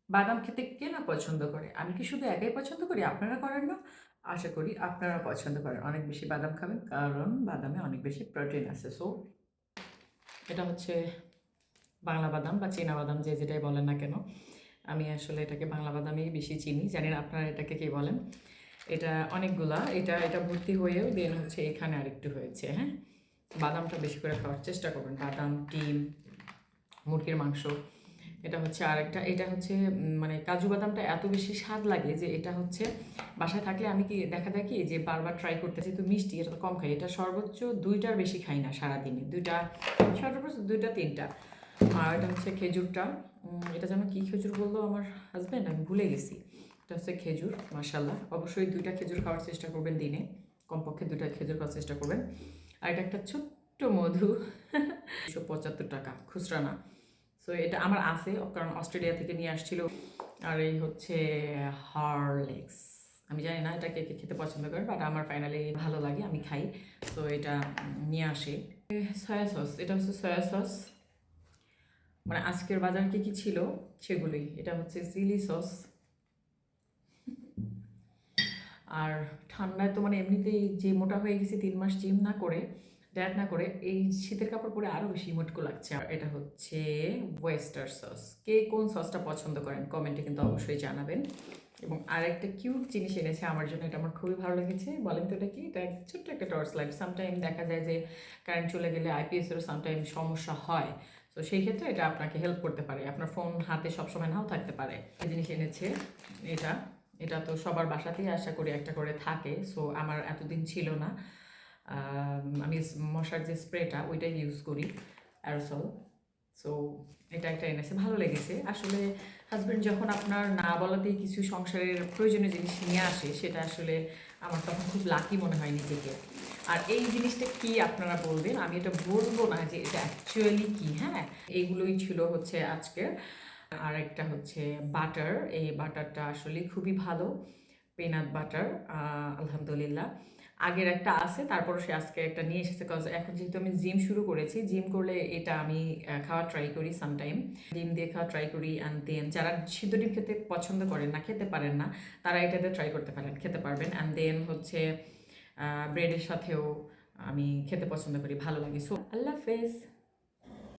বাদাম খেতে কে না পছন্দ করে? আমি কি শুধু একাই পছন্দ করি? আপনারা করেন না? আশা করি আপনারা পছন্দ করেন। অনেক বেশি বাদাম খাবেন কারণ বাদামে অনেক বেশি প্রোটিন আছে। সো এটা হচ্ছে বাংলা বাদাম বা চীনা বাদাম যে যেটাই বলেন না কেন। আমি আসলে এটাকে বাংলা বাদামই বেশি চিনি। জানি না আপনারা এটাকে কি বলেন? এটা অনেকগুলা। এটা ভর্তি হয়েও দেন হচ্ছে এখানে আরেকটু হয়েছে, হ্যাঁ? বাদামটা বেশি করে খাওয়ার চেষ্টা করবেন। বাদাম, ডিম, মুরগির মাংস। এটা হচ্ছে আরেকটা, এটা হচ্ছে মানে কাজু বাদামটা এত বেশি স্বাদ লাগে যে এটা হচ্ছে বাসায় থাকলে আমি কি দেখা যায় কি যে বারবার ট্রাই করতেছি, তো মিষ্টি এটা তো কম খাই, এটা সর্বোচ্চ 2টার বেশি খাই না সারাদিনে, 2টা সর্বোচ্চ 2টা 3টা। আর এটা হচ্ছে খেজুরটা, এটা যেন কি খেজুর বললো আমার হাজব্যান্ড, আমি ভুলে গেছি। এটা হচ্ছে খেজুর, মাশাল্লাহ। অবশ্যই 2টা খেজুর খাওয়ার চেষ্টা করবেন দিনে, কমপক্ষে 2টা খেজুর খাওয়ার চেষ্টা করবেন। আর এটা একটা ছোট্ট মধু, 175 টাকা, খুচরা না। সো এটা আমার আছে, কারণ অস্ট্রেলিয়া থেকে নিয়ে আসছিল। আর এই হচ্ছে হরলিক্স। আমি জানি না এটা কে কে খেতে পছন্দ করে, বাট আমার ফাইনালি ভালো লাগে, আমি খাই। তো এটা নিয়ে আসে। সয়া সস, এটা হচ্ছে সয়া সস, মানে আজকের বাজার কি কি ছিল সেগুলোই। এটা হচ্ছে চিলি সস। আর ঠান্ডায় তো মানে এমনিতেই যে মোটা হয়ে গেছি 3 মাস জিম না করে, ডায়েট না করে, এই শীতের কাপড় পরে আরও বেশি মোটকো লাগছে। আর এটা হচ্ছে ওয়েস্টার সস। কে কোন সসটা পছন্দ করেন কমেন্টে কিন্তু অবশ্যই জানাবেন। এবং আরেকটা কিউট জিনিস এনেছে আমার জন্য, এটা আমার খুবই ভালো লেগেছে। বলেন তো এটা কি? এটা ছোট্ট একটা টর্চ লাইট। সামটাইম দেখা যায় যে কারেন্ট চলে গেলে আইপিএসেরও সামটাইম সমস্যা হয়। তো সেই ক্ষেত্রে এটা আপনাকে হেল্প করতে পারে, আপনার ফোন হাতে সবসময় নাও থাকতে পারে। এই জিনিস এনেছে এটা। এটা তো সবার বাসাতেই আশা করি একটা করে থাকে। সো আমার এতদিন ছিল না। আমি মশার যে স্প্রেটা ওইটাই ইউজ করি, অ্যারোসল। সো এটা একটা এনেছে, ভালো লেগেছে আসলে। হাজব্যান্ড যখন আপনার না বলাতেই কিছু সংসারের প্রয়োজনীয় জিনিস নিয়ে আসে, সেটা আসলে আমার তখন খুব লাকি মনে হয় নিজেকে। আর এই জিনিসটা কি আপনারা বলবেন, আমি এটা বলবো না যে এটা অ্যাকচুয়ালি কি, হ্যাঁ। এইগুলোই ছিল হচ্ছে আজকের। আর একটা হচ্ছে বাটার, এই বাটারটা আসলে খুবই ভালো, পিনাট বাটার, আলহামদুলিল্লাহ। আগের একটা আছে, তারপর সে আজকে একটা নিয়ে এসেছে, কজ এখন যেহেতু আমি জিম শুরু করেছি, জিম করলে এটা আমি খাওয়া ট্রাই করি সামটাইম। ডিম দিয়ে খাওয়া ট্রাই করি। অ্যান্ড দেন যারা সিদ্ধ ডিম খেতে পছন্দ করেন না, খেতে পারেন না, তারা এটাতে ট্রাই করতে পারেন, খেতে পারবেন। অ্যান্ড দেন হচ্ছে ব্রেডের সাথেও আমি খেতে পছন্দ করি, ভালো লাগে। সো আল্লাহ হাফেজ।